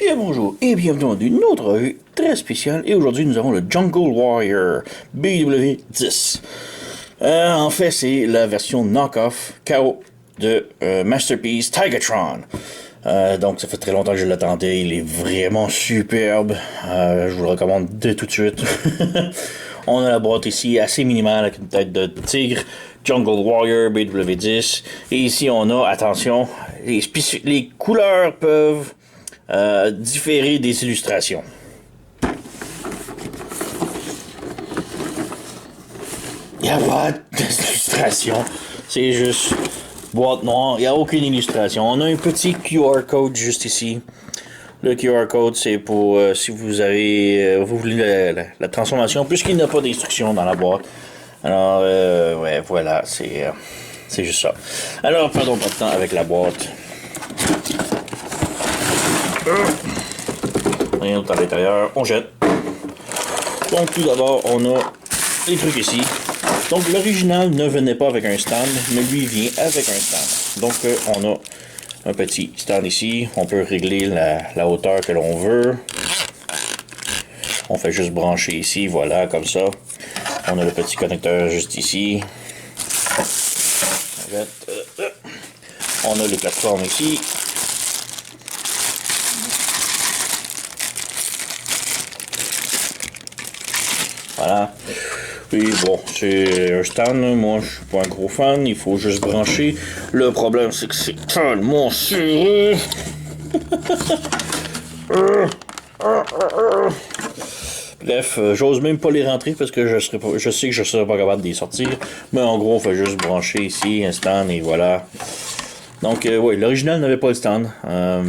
Bien bonjour et bienvenue dans une autre revue très spéciale et aujourd'hui nous avons le Jungle Warrior BW10. En fait c'est la version knock-off KO de Masterpiece Tigatron. Donc ça fait très longtemps que je l'attendais, il est vraiment superbe, je vous le recommande dès tout de suite. On a la boîte ici assez minimale avec une tête de tigre, Jungle Warrior BW10. Et ici on a, attention, les couleurs peuvent différer des illustrations. Il n'y a pas d'illustration, c'est juste boîte noire, il n'y a aucune illustration. On a un petit QR code juste ici. Le QR code, c'est pour si vous avez vous voulez la transformation, puisqu'il n'y a pas d'instruction dans la boîte. Alors, ouais, voilà, c'est juste ça. Alors, perdons pas de temps avec la boîte. Rien d'autre à l'intérieur, on jette. Donc, tout d'abord, on a les trucs ici. Donc, l'original ne venait pas avec un stand, mais lui vient avec un stand. Donc, on a un petit stand ici, on peut régler la hauteur que l'on veut. On fait juste brancher ici, voilà, comme ça. On a le petit connecteur juste ici. On a les plateformes ici. Voilà. Puis bon, c'est un stand, moi je suis pas un gros fan, il faut juste brancher. Le problème c'est que c'est tellement serré. Bref, j'ose même pas les rentrer parce que je sais que je serais pas capable de les sortir. Mais en gros, on fait juste brancher ici un stand et voilà. Donc, oui, l'original n'avait pas le stand.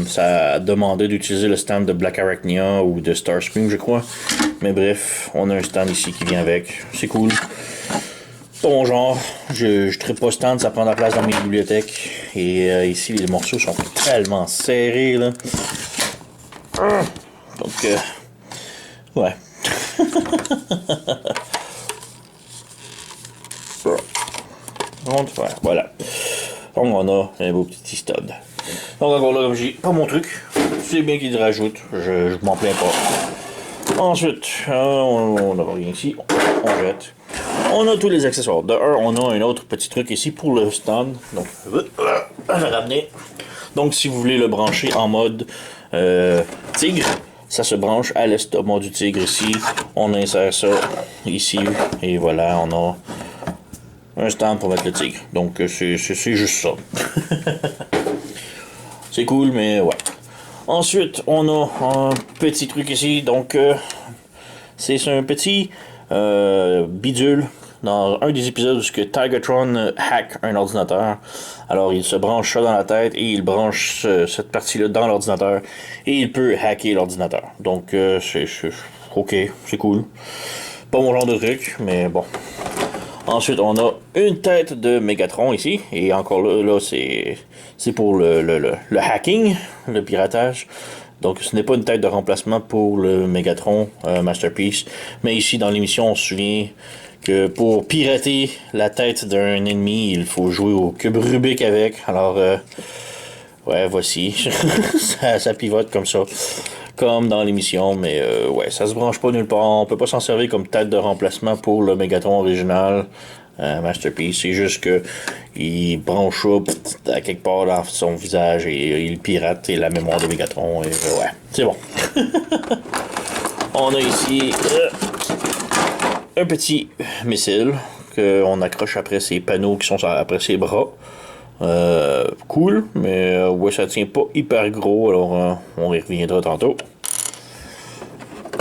Ça a demandé d'utiliser le stand de Black Arachnia ou de Starscream, je crois. Mais bref, on a un stand ici qui vient avec. C'est cool. Pas mon genre. Je trippe pas stand, ça prend de la place dans mes bibliothèques. Et ici, les morceaux sont tellement serrés, là. Donc, ouais. Donc, voilà. Donc, on a un beau petit stud. Donc, encore là, comme j'ai pas mon truc, c'est bien qu'il rajoute. Je m'en plains pas. Ensuite, on n'a rien ici. On jette. On a tous les accessoires. De un, on a un autre petit truc ici pour le stand. Donc, je vais ramener. Donc, si vous voulez le brancher en mode tigre, ça se branche à l'estomac du tigre ici. On insère ça ici. Et voilà, on a un stand pour mettre le tigre. Donc, c'est juste ça. C'est cool, mais ouais. Ensuite, on a un petit truc ici. Donc, c'est un petit bidule dans un des épisodes où Tigatron hack un ordinateur. Alors, il se branche ça dans la tête et il branche cette partie-là dans l'ordinateur et il peut hacker l'ordinateur. Donc, c'est ok, c'est cool. Pas mon genre de truc, mais bon. Ensuite, on a une tête de Megatron ici. Et encore là c'est pour le hacking, le piratage. Donc, ce n'est pas une tête de remplacement pour le Megatron Masterpiece. Mais ici, dans l'émission, on se souvient que pour pirater la tête d'un ennemi, il faut jouer au cube Rubik avec. Alors, ouais, voici. ça pivote comme ça. Comme dans l'émission, mais ouais, ça se branche pas nulle part. On peut pas s'en servir comme tête de remplacement pour le Megatron original Masterpiece. C'est juste que il branche ça à quelque part dans son visage et il pirate et la mémoire de Megatron. Et ouais, c'est bon. On a ici un petit missile qu'on accroche après ses panneaux qui sont après ses bras. Cool, mais ouais, ça tient pas hyper gros, alors on y reviendra tantôt.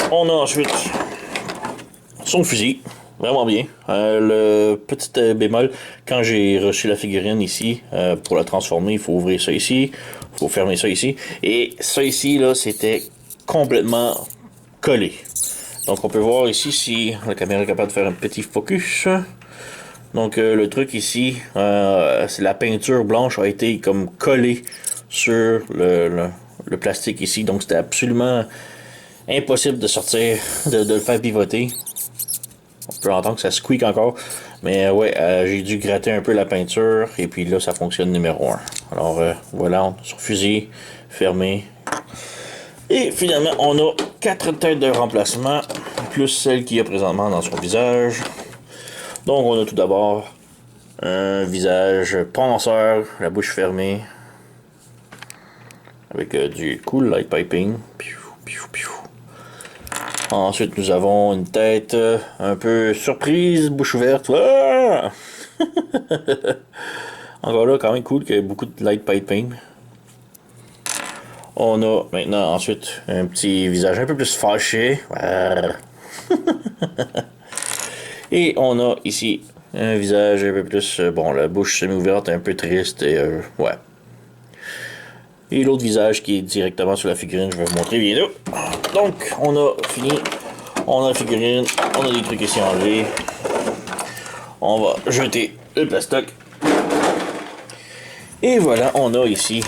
On a ensuite son fusil, vraiment bien. Le petit bémol, quand j'ai reçu la figurine ici, pour la transformer, il faut ouvrir ça ici, il faut fermer ça ici, et ça ici, là, c'était complètement collé. Donc on peut voir ici si la caméra est capable de faire un petit focus. Donc le truc ici, c'est la peinture blanche a été comme collée sur le plastique ici. Donc c'était absolument impossible de sortir, de le faire pivoter. On peut entendre que ça squeak encore. Mais ouais, j'ai dû gratter un peu la peinture. Et puis là, ça fonctionne numéro 1. Alors voilà, sur fusil, fermé. Et finalement, on a 4 têtes de remplacement, plus celle qu'il y a présentement dans son visage. Donc on a tout d'abord un visage penseur, la bouche fermée, avec du cool light piping. Piou, piou, piou. Ensuite, nous avons une tête un peu surprise, bouche ouverte. Ah! Encore là, quand même cool qu'il y ait beaucoup de light piping. On a maintenant ensuite un petit visage un peu plus fâché. Et on a ici un visage un peu plus, bon, la bouche semi-ouverte, un peu triste et ouais. Et l'autre visage qui est directement sur la figurine, je vais vous montrer bientôt. Donc, on a fini. On a la figurine, on a des trucs ici enlevés. On va jeter le plastoc. Et voilà, on a ici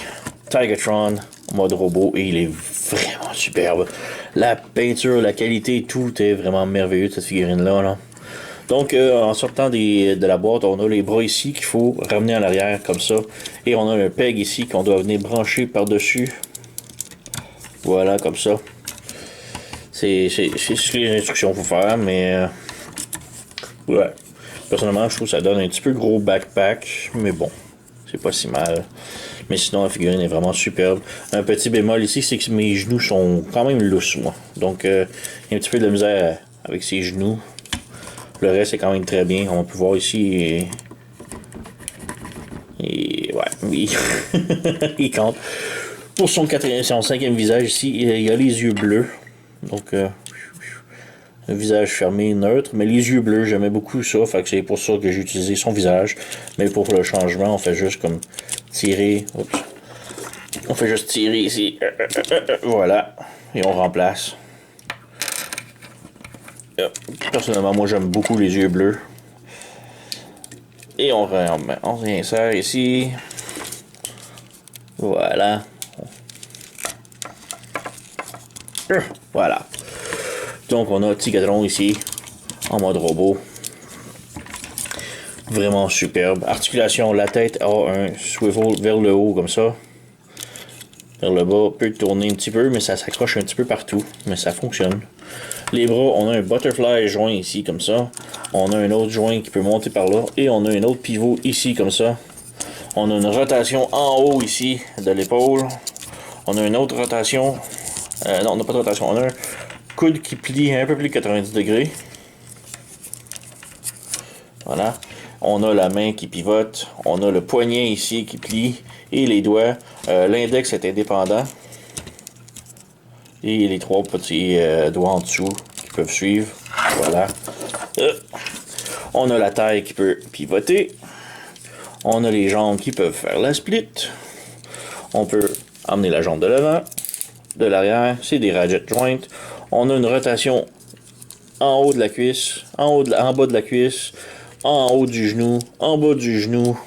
Tigatron en mode robot et il est vraiment superbe. La peinture, la qualité, tout est vraiment merveilleux de cette figurine-là. Là. Donc, en sortant de la boîte, on a les bras ici qu'il faut ramener en arrière comme ça. Et on a un peg ici qu'on doit venir brancher par-dessus. Voilà, comme ça. C'est ce que les instructions qu'il faut faire, mais... ouais. Personnellement, je trouve que ça donne un petit peu gros backpack, mais bon, c'est pas si mal. Mais sinon, la figurine est vraiment superbe. Un petit bémol ici, c'est que mes genoux sont quand même lousses, moi. Donc, il y a un petit peu de misère avec ses genoux. Le reste est quand même très bien. On peut voir ici. Ouais, il compte. Pour son 5e visage ici, il y a les yeux bleus. Donc, un visage fermé, neutre, mais les yeux bleus, j'aimais beaucoup ça, fait que c'est pour ça que j'ai utilisé son visage. Mais pour le changement, on fait juste comme tirer. Oups. On fait juste tirer ici. Voilà. Et on remplace. Personnellement, moi j'aime beaucoup les yeux bleus. Et on réinsère ici. Voilà. Voilà. Donc on a Tigatron ici, en mode robot. Vraiment superbe. Articulation, la tête a un swivel vers le haut comme ça. Vers le bas, peut tourner un petit peu, mais ça s'accroche un petit peu partout. Mais ça fonctionne. Les bras, on a un butterfly joint ici comme ça. On a un autre joint qui peut monter par là. Et on a un autre pivot ici comme ça. On a une rotation en haut ici de l'épaule. On a une autre rotation. Non, on n'a pas de rotation. On a un coude qui plie un peu plus de 90 degrés. Voilà. On a la main qui pivote. On a le poignet ici qui plie. Et les doigts. L'index est indépendant. Et les 3 petits doigts en dessous qui peuvent suivre. Voilà. On a la taille qui peut pivoter. On a les jambes qui peuvent faire la split. On peut emmener la jambe de l'avant, de l'arrière. C'est des ratchet joints. On a une rotation en haut de la cuisse, en bas de la cuisse, en haut du genou, en bas du genou.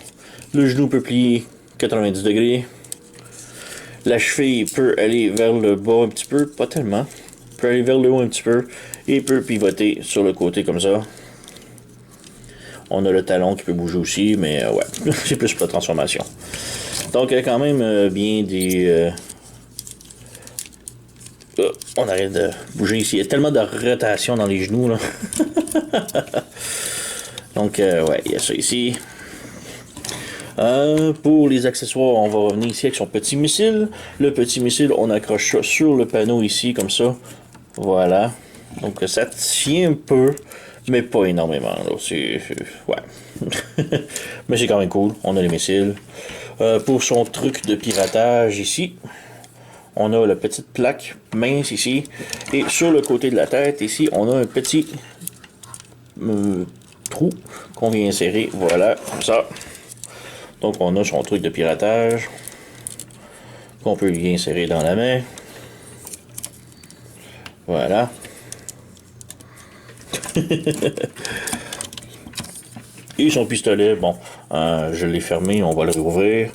Le genou peut plier 90 degrés. La cheville peut aller vers le bas un petit peu, pas tellement. Peut aller vers le haut un petit peu et peut pivoter sur le côté comme ça. On a le talon qui peut bouger aussi, mais ouais, c'est plus pour la transformation. Donc, il y a quand même bien des... on arrête de bouger ici. Il y a tellement de rotation dans les genoux, là. Donc, ouais, il y a ça ici. Pour les accessoires, on va revenir ici avec son petit missile. Le petit missile, on accroche ça sur le panneau ici, comme ça. Voilà. Donc, ça tient un peu, mais pas énormément. Ouais. Mais c'est quand même cool. On a les missiles. Pour son truc de piratage ici, on a la petite plaque mince ici. Et sur le côté de la tête, ici, on a un petit trou qu'on vient insérer. Voilà, comme ça. Donc, on a son truc de piratage qu'on peut lui insérer dans la main. Voilà. Et son pistolet, bon, je l'ai fermé, on va le rouvrir.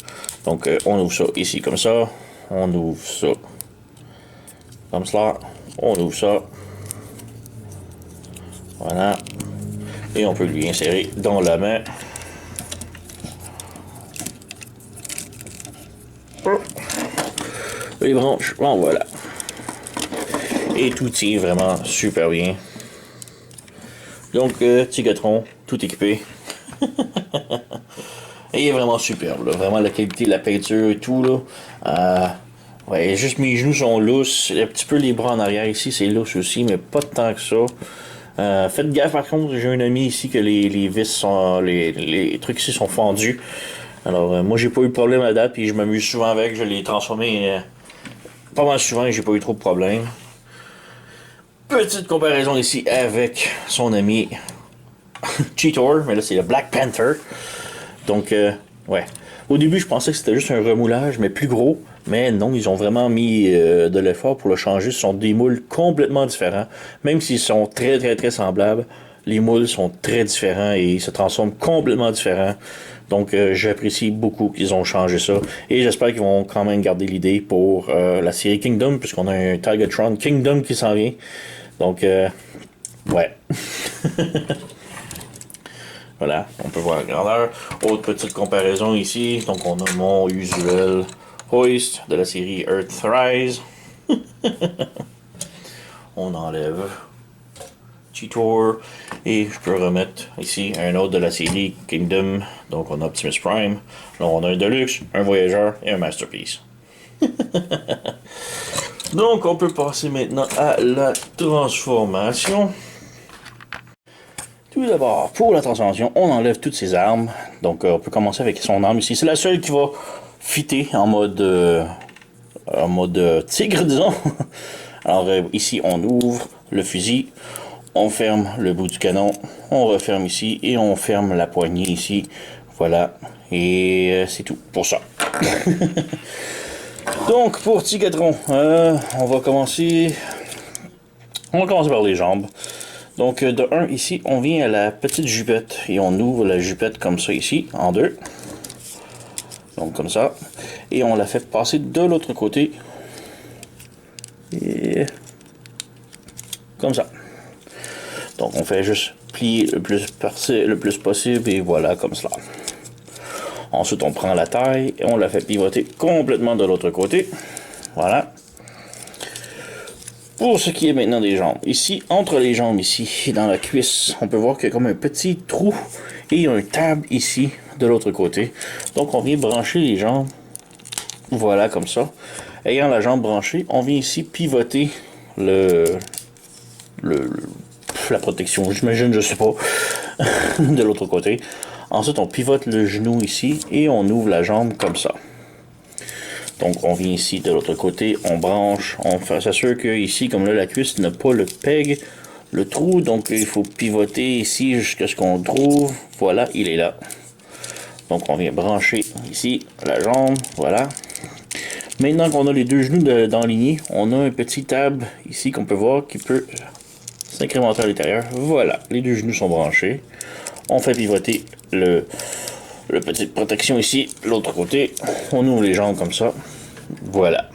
Donc, on ouvre ça ici comme ça. On ouvre ça comme ça. On ouvre ça. Voilà. Et on peut lui insérer dans la main. Les branches, bon voilà. Et tout tient vraiment super bien. Donc, Tigatron, tout équipé. Et il est vraiment superbe, là. Vraiment la qualité de la peinture et tout, là. Ouais, juste mes genoux sont lousses. Un petit peu les bras en arrière ici, c'est lousse aussi, mais pas tant que ça. Faites gaffe par contre, j'ai un ami ici que les vis sont. Les trucs ici sont fendus. Alors, moi j'ai pas eu de problème à date, puis je m'amuse souvent avec. Je l'ai transformé pas mal souvent et j'ai pas eu trop de problèmes. Petite comparaison ici avec son ami Cheetor, mais là c'est le Black Panther. Donc, ouais. Au début, je pensais que c'était juste un remoulage, mais plus gros. Mais non, ils ont vraiment mis de l'effort pour le changer. Ce sont des moules complètement différents. Même s'ils sont très, très, très semblables, les moules sont très différents et ils se transforment complètement différents. Donc, j'apprécie beaucoup qu'ils ont changé ça. Et j'espère qu'ils vont quand même garder l'idée pour la série Kingdom, puisqu'on a un Tigatron Kingdom qui s'en vient. Donc, ouais. Voilà, on peut voir la grandeur. Autre petite comparaison ici. Donc, on a mon usuel hoist de la série Earthrise. On enlève Cheetor. Et je peux remettre ici un autre de la série Kingdom. Donc, on a Optimus Prime. Là, on a un Deluxe, un Voyageur et un Masterpiece. Donc, on peut passer maintenant à la transformation. Tout d'abord, pour la transformation, on enlève toutes ses armes. Donc, on peut commencer avec son arme ici. C'est la seule qui va fitter en mode tigre, disons. Alors, ici, on ouvre le fusil. On ferme le bout du canon. On referme ici et on ferme la poignée ici. Voilà. Et c'est tout pour ça. Donc, pour Tigatron, on va commencer par les jambes. Donc, de 1, ici, on vient à la petite jupette et on ouvre la jupette comme ça ici, en deux. Donc, comme ça. Et on la fait passer de l'autre côté. Et comme ça. Donc, on fait juste plier le plus possible et voilà, comme cela. Ensuite, on prend la taille et on la fait pivoter complètement de l'autre côté. Voilà. Pour ce qui est maintenant des jambes, ici, entre les jambes, ici, dans la cuisse, on peut voir qu'il y a comme un petit trou et il y a une table ici, de l'autre côté. Donc, on vient brancher les jambes, voilà, comme ça. Ayant la jambe branchée, on vient ici pivoter la protection, j'imagine, je sais pas, de l'autre côté. Ensuite, on pivote le genou ici et on ouvre la jambe comme ça. Donc, on vient ici de l'autre côté, on branche, on s'assure que ici, comme là, la cuisse n'a pas le peg, le trou. Donc, il faut pivoter ici jusqu'à ce qu'on trouve. Voilà, il est là. Donc, on vient brancher ici la jambe. Voilà. Maintenant qu'on a les deux genoux d'enlignés, on a un petit tab ici qu'on peut voir qui peut s'incrémenter à l'intérieur. Voilà, les deux genoux sont branchés. On fait pivoter le petite protection ici, l'autre côté. On ouvre les jambes comme ça. Voilà.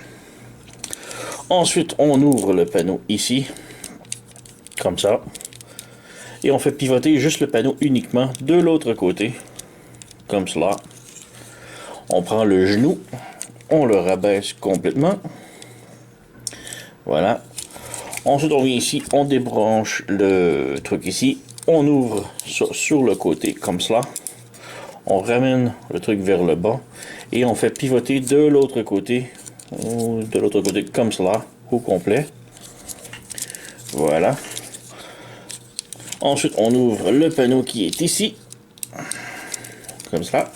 Ensuite, on ouvre le panneau ici. Comme ça. Et on fait pivoter juste le panneau uniquement de l'autre côté. Comme cela. On prend le genou. On le rabaisse complètement. Voilà. Ensuite, on vient ici. On débranche le truc ici. On ouvre ça sur le côté comme cela. On ramène le truc vers le bas et on fait pivoter de l'autre côté comme cela au complet. Voilà. Ensuite, on ouvre le panneau qui est ici, comme ça,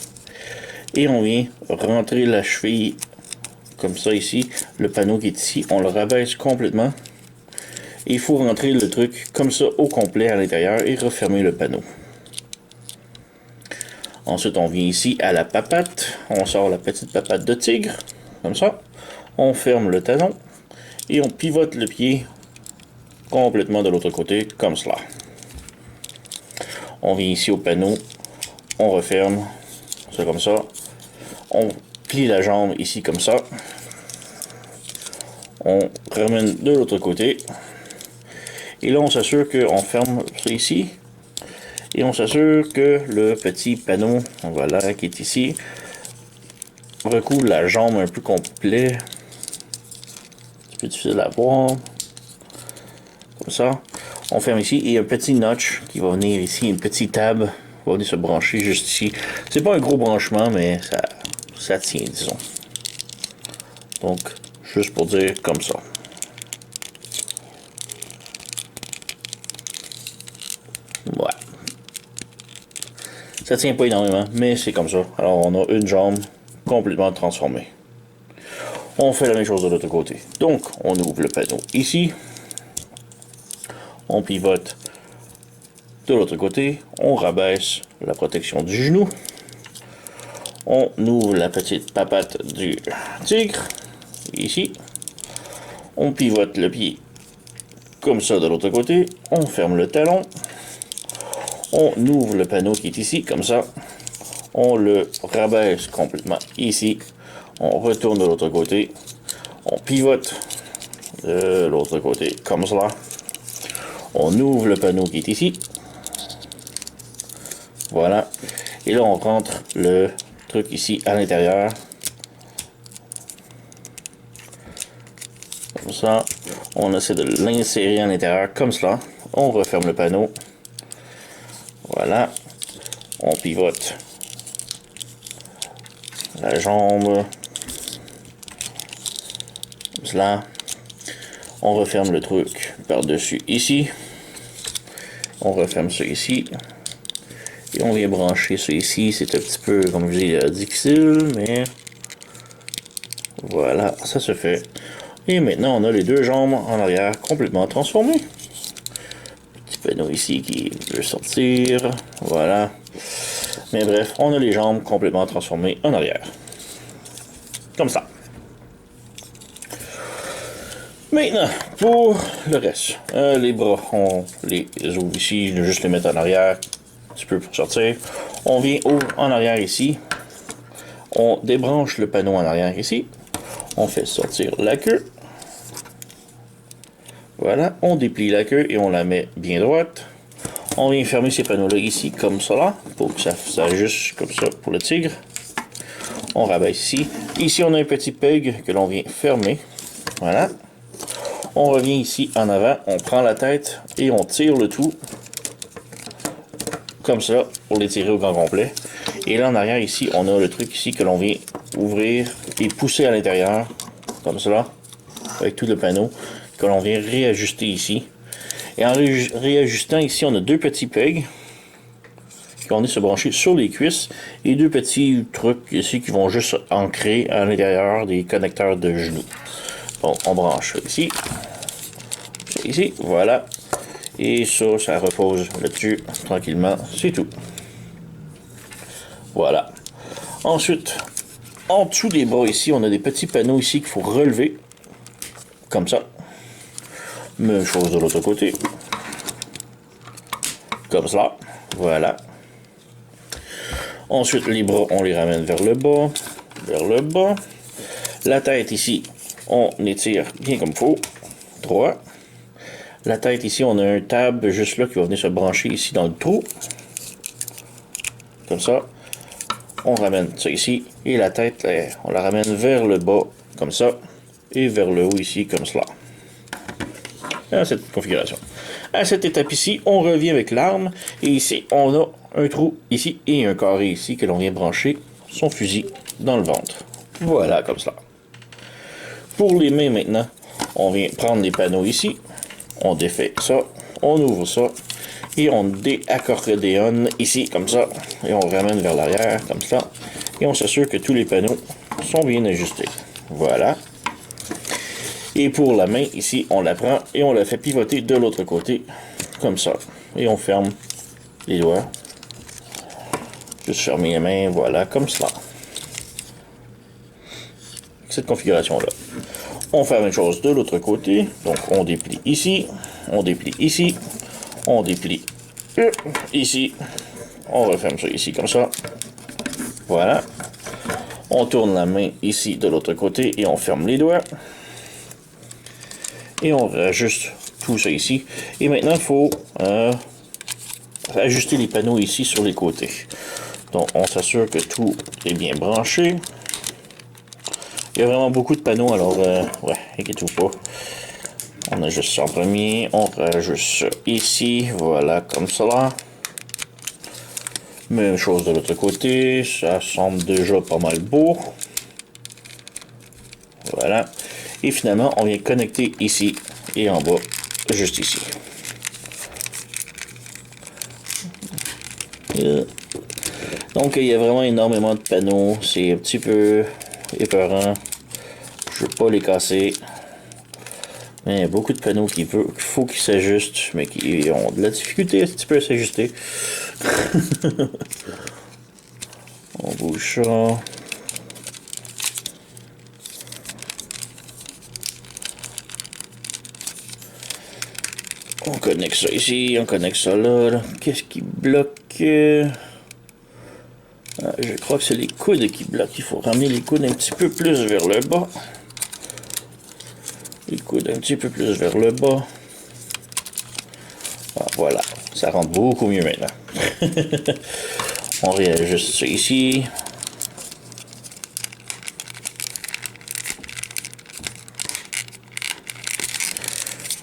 et on vient rentrer la cheville comme ça ici. Le panneau qui est ici, on le rabaisse complètement. Et il faut rentrer le truc comme ça au complet à l'intérieur et refermer le panneau. Ensuite, on vient ici à la papate. On sort la petite papate de tigre, comme ça. On ferme le talon et on pivote le pied complètement de l'autre côté, comme cela. On vient ici au panneau, on referme, c'est comme ça. On plie la jambe ici, comme ça. On ramène de l'autre côté. Et là, on s'assure qu'on ferme ça ici. Et on s'assure que le petit panneau, voilà, qui est ici, recouvre la jambe un peu complet. Un petit peu difficile à voir. comme ça. On ferme ici, et un petit notch qui va venir ici, une petite table va venir se brancher juste ici. C'est pas un gros branchement, mais ça tient, disons. Donc, juste pour dire comme ça. Ouais. Ça tient pas énormément, mais c'est comme ça. Alors, on a une jambe complètement transformée. On fait la même chose de l'autre côté. Donc, on ouvre le panneau ici. On pivote de l'autre côté. On rabaisse la protection du genou. On ouvre la petite papate du tigre. Ici. On pivote le pied comme ça de l'autre côté. On ferme le talon. On ouvre le panneau qui est ici, comme ça. On le rabaisse complètement ici. On retourne de l'autre côté. On pivote de l'autre côté, comme cela. On ouvre le panneau qui est ici. Voilà. Et là, on rentre le truc ici à l'intérieur. Comme ça. On essaie de l'insérer à l'intérieur, comme cela. On referme le panneau. Voilà. On pivote la jambe. Comme cela. On referme le truc par-dessus ici. On referme ça ici. Et on vient brancher ça ici. C'est un petit peu, comme je dis, difficile, mais voilà, ça se fait. Et maintenant, on a les deux jambes en arrière complètement transformées. Petit panneau ici qui veut sortir. Voilà. Mais bref, on a les jambes complètement transformées en arrière. Comme ça. Maintenant, pour le reste, les bras, on les ouvre ici, juste les mettre en arrière, un petit peu pour sortir. On vient en arrière ici, on débranche le panneau en arrière ici, on fait sortir la queue. Voilà, on déplie la queue et on la met bien droite. On vient fermer ces panneaux-là ici, comme ça là, pour que ça s'ajuste comme ça pour le tigre. On rabaisse ici. Ici, on a un petit peg que l'on vient fermer. Voilà. On revient ici en avant, on prend la tête et on tire le tout comme ça pour l'étirer au grand complet. Et là en arrière ici, on a le truc ici que l'on vient ouvrir et pousser à l'intérieur comme cela avec tout le panneau que l'on vient réajuster ici. Et en réajustant ici, on a deux petits pegs qui vont venir se brancher sur les cuisses et deux petits trucs ici qui vont juste ancrer à l'intérieur des connecteurs de genoux. Bon, on branche ici. Ici, voilà. Et ça repose là-dessus tranquillement. C'est tout. Voilà. Ensuite, en dessous des bras ici, on a des petits panneaux ici qu'il faut relever. Comme ça. Même chose de l'autre côté. Comme cela. Voilà. Ensuite, les bras, on les ramène vers le bas. Vers le bas. La tête ici, on étire bien comme il faut. Droit. La tête ici, on a un tab juste là qui va venir se brancher ici dans le trou. Comme ça. On ramène ça ici. Et la tête, on la ramène vers le bas, comme ça. Et vers le haut ici, comme cela. À cette configuration. À cette étape ici, on revient avec l'arme. Et ici, on a un trou ici et un carré ici que l'on vient brancher son fusil dans le ventre. Voilà, comme cela. Pour les mains maintenant, on vient prendre les panneaux ici. On défait ça, on ouvre ça, et on déaccordéonne ici, comme ça, et on ramène vers l'arrière, comme ça, et on s'assure que tous les panneaux sont bien ajustés. Voilà. Et pour la main, ici, on la prend et on la fait pivoter de l'autre côté, comme ça, et on ferme les doigts. Juste fermer les mains, voilà, comme cela. Cette configuration-là. On fait la même chose de l'autre côté. Donc, on déplie ici. On déplie ici. On déplie ici. On referme ça ici comme ça. Voilà. On tourne la main ici de l'autre côté et on ferme les doigts. Et on rajuste tout ça ici. Et maintenant, il faut ajuster les panneaux ici sur les côtés. Donc, on s'assure que tout est bien branché. Il y a vraiment beaucoup de panneaux, alors, ouais, inquiétez-vous pas. On ajuste ça en premier, on rajuste ça ici, voilà, comme cela. Même chose de l'autre côté, ça semble déjà pas mal beau. Voilà. Et finalement, on vient connecter ici et en bas, juste ici. Donc, il y a vraiment énormément de panneaux. C'est un petit peu épeurant. Je ne veux pas les casser. Mais il y a beaucoup de panneaux qu'il faut qu'ils s'ajustent, mais qui ont de la difficulté un petit peu à s'ajuster. On bouge ça. On connecte ça ici, on connecte ça là. Qu'est-ce qui bloque? Je crois que c'est les coudes qui bloquent. Il faut ramener les coudes un petit peu plus vers le bas. Les coudes un petit peu plus vers le bas. Ah, voilà, ça rentre beaucoup mieux maintenant. On réajuste ça ici.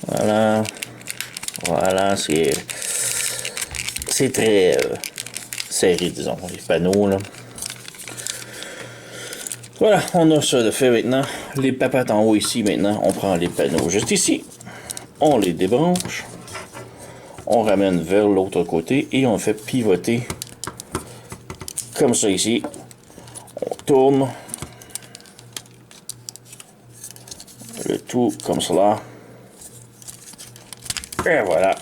Voilà. Voilà, c'est très serré, disons, les panneaux, là. Voilà, on a ça de fait maintenant. Les papates en haut ici, maintenant, on prend les panneaux juste ici. On les débranche. On ramène vers l'autre côté et on fait pivoter comme ça ici. On tourne le tout comme cela. Et voilà.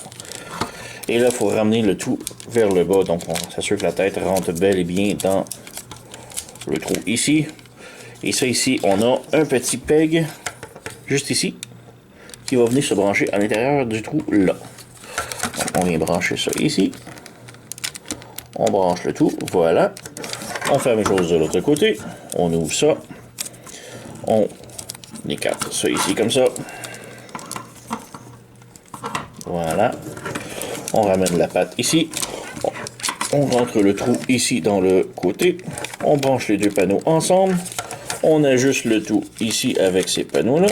Et là, il faut ramener le tout vers le bas. Donc, on s'assure que la tête rentre bel et bien dans le trou ici. Et ça ici, on a un petit peg juste ici qui va venir se brancher à l'intérieur du trou là. Donc, on vient brancher ça ici. On branche le tout. Voilà. On fait la même chose de l'autre côté. On ouvre ça. On écarte ça ici comme ça. Voilà. On ramène la patte ici. On rentre le trou ici dans le côté. On branche les deux panneaux ensemble. On ajuste le tout ici avec ces panneaux-là.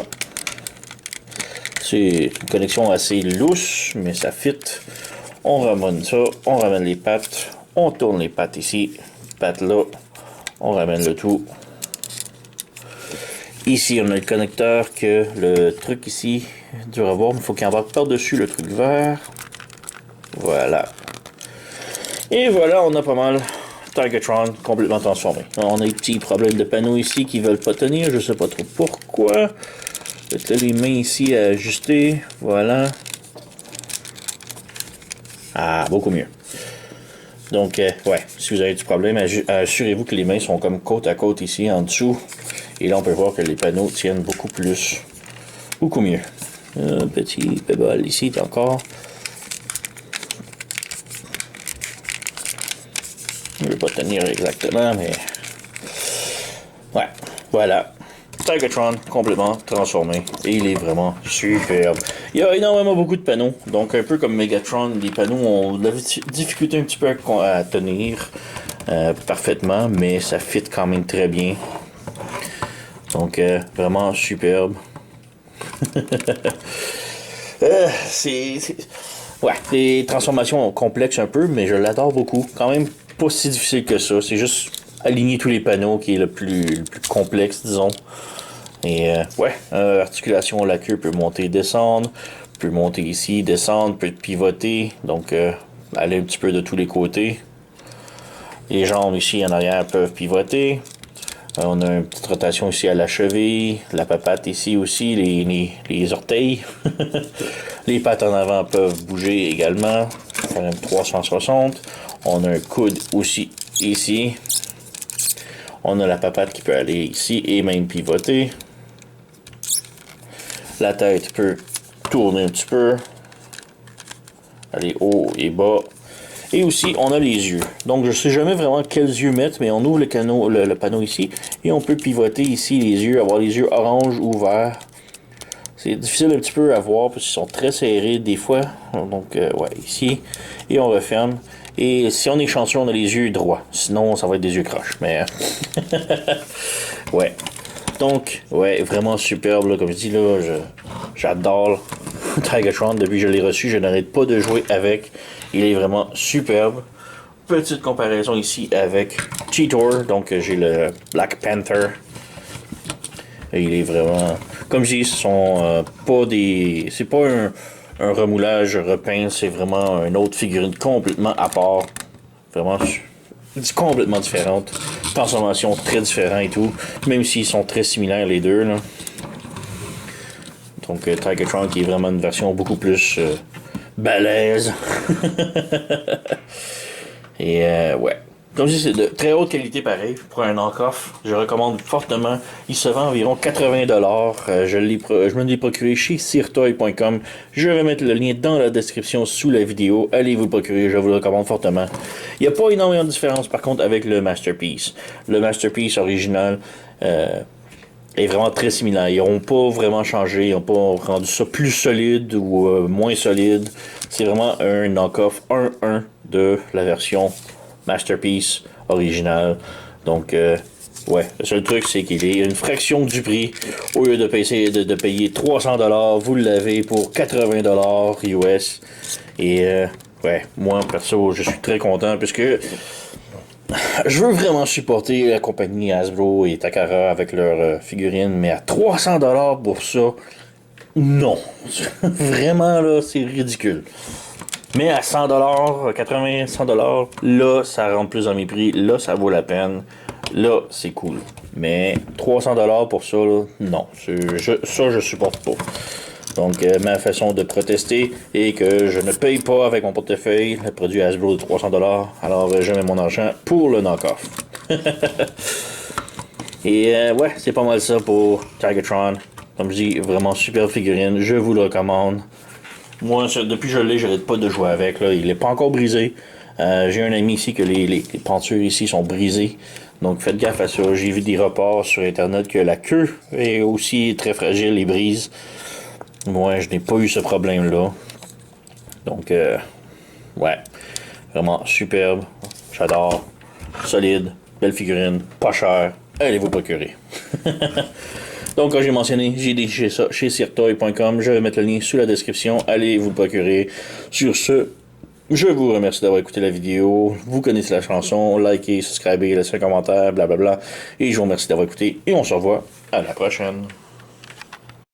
C'est une connexion assez lousse, mais ça fit. On ramène ça. On ramène les pattes. On tourne les pattes ici. Pattes là. On ramène le tout. Ici, on a le connecteur que le truc ici, dur à voir, mais il faut qu'il embarque par-dessus le truc vert. Voilà. Et voilà, on a pas mal Tigertron complètement transformé. On a des petits problèmes de panneaux ici qui veulent pas tenir, je sais pas trop pourquoi. Peut-être les mains ici à ajuster. Voilà. Ah, beaucoup mieux. Donc, ouais, si vous avez du problème, assurez-vous que les mains sont comme côte à côte ici, en dessous. Et là, on peut voir que les panneaux tiennent beaucoup plus. Beaucoup mieux. Un petit pébol ici encore. Je ne vais pas tenir exactement, mais... Ouais, voilà. Tigertron complètement transformé. Et il est vraiment superbe. Il y a énormément beaucoup de panneaux. Donc, un peu comme Megatron, les panneaux ont de la difficulté un petit peu à tenir parfaitement, mais ça fit quand même très bien. Donc, vraiment superbe. Ouais, des transformations complexes un peu, mais je l'adore beaucoup. Quand même pas si difficile que ça. C'est juste aligner tous les panneaux qui est le plus complexe, disons. Et ouais, articulation, la queue peut monter et descendre. Peut monter ici, descendre, peut pivoter. Donc, aller un petit peu de tous les côtés. Les jambes ici en arrière peuvent pivoter. On a une petite rotation ici à la cheville, la papate ici aussi, les orteils. Les pattes en avant peuvent bouger également. On a un 360. On a un coude aussi ici. On a la papate qui peut aller ici et même pivoter. La tête peut tourner un petit peu. Aller haut et bas. Et aussi, on a les yeux. Donc, je ne sais jamais vraiment quels yeux mettre, mais on ouvre le panneau ici. Et on peut pivoter ici les yeux, avoir les yeux orange ou verts. C'est difficile un petit peu à voir parce qu'ils sont très serrés des fois. Donc, ouais, ici. Et on referme. Et si on est chanceux, on a les yeux droits. Sinon, ça va être des yeux croches. Mais, ouais. Donc, ouais, vraiment superbe, là, comme je dis, là, j'adore. Tigatron, depuis que je l'ai reçu, je n'arrête pas de jouer avec. Il est vraiment superbe. Petite comparaison ici avec Cheetor, donc j'ai le Black Panther. Et il est vraiment... Comme je dis, ce sont pas des... C'est pas un remoulage repeint, c'est vraiment une autre figurine complètement à part. Vraiment complètement différente. Transformation très différente et tout. Même s'ils sont très similaires les deux. Là. Donc Tigatron qui est vraiment une version beaucoup plus balèze. Et ouais. Comme je dis, c'est de très haute qualité pareil. Pour un knock-off, je recommande fortement. Il se vend environ 80$. Je me l'ai procuré chez sirtoy.com. Je vais mettre le lien dans la description sous la vidéo. Allez vous le procurer, je vous le recommande fortement. Il n'y a pas énormément de différence par contre avec le Masterpiece. Le Masterpiece original est vraiment très similaire. Ils n'ont pas vraiment changé. Ils n'ont pas rendu ça plus solide ou moins solide. C'est vraiment un knock-off 1-1 de la version Masterpiece original. Donc, ouais, le seul truc, c'est qu'il est une fraction du prix. Au lieu de payer 300$, vous l'avez pour 80$ US. Et, ouais, moi, perso, je suis très content puisque je veux vraiment supporter la compagnie Hasbro et Takara avec leurs figurines, mais à 300$ pour ça, non. Vraiment, là, c'est ridicule. Mais à 100$, 80, 100$, là, ça rentre plus dans mes prix. Là, ça vaut la peine. Là, c'est cool. Mais 300$ pour ça, là, non. Ça, je supporte pas. Donc, ma façon de protester est que je ne paye pas avec mon portefeuille le produit Hasbro de 300$. Alors, je mets mon argent pour le knock-off. Et ouais, c'est pas mal ça pour Tigatron. Comme je dis, vraiment super figurine. Je vous le recommande. Moi, depuis que je l'ai, j'arrête pas de jouer avec. Là. Il n'est pas encore brisé. J'ai un ami ici que les pentures ici sont brisées. Donc faites gaffe à ça. J'ai vu des reports sur internet que la queue est aussi très fragile et brise. Moi, je n'ai pas eu ce problème-là. Donc, ouais. Vraiment superbe. J'adore. Solide. Belle figurine. Pas cher. Allez vous procurer. Donc, comme j'ai mentionné, j'ai déchiré ça chez sirtoy.com. Je vais mettre le lien sous la description. Allez vous le procurer. Sur ce, je vous remercie d'avoir écouté la vidéo. Vous connaissez la chanson. Likez, subscribez, laissez un commentaire, blablabla. Et je vous remercie d'avoir écouté. Et on se revoit à la prochaine.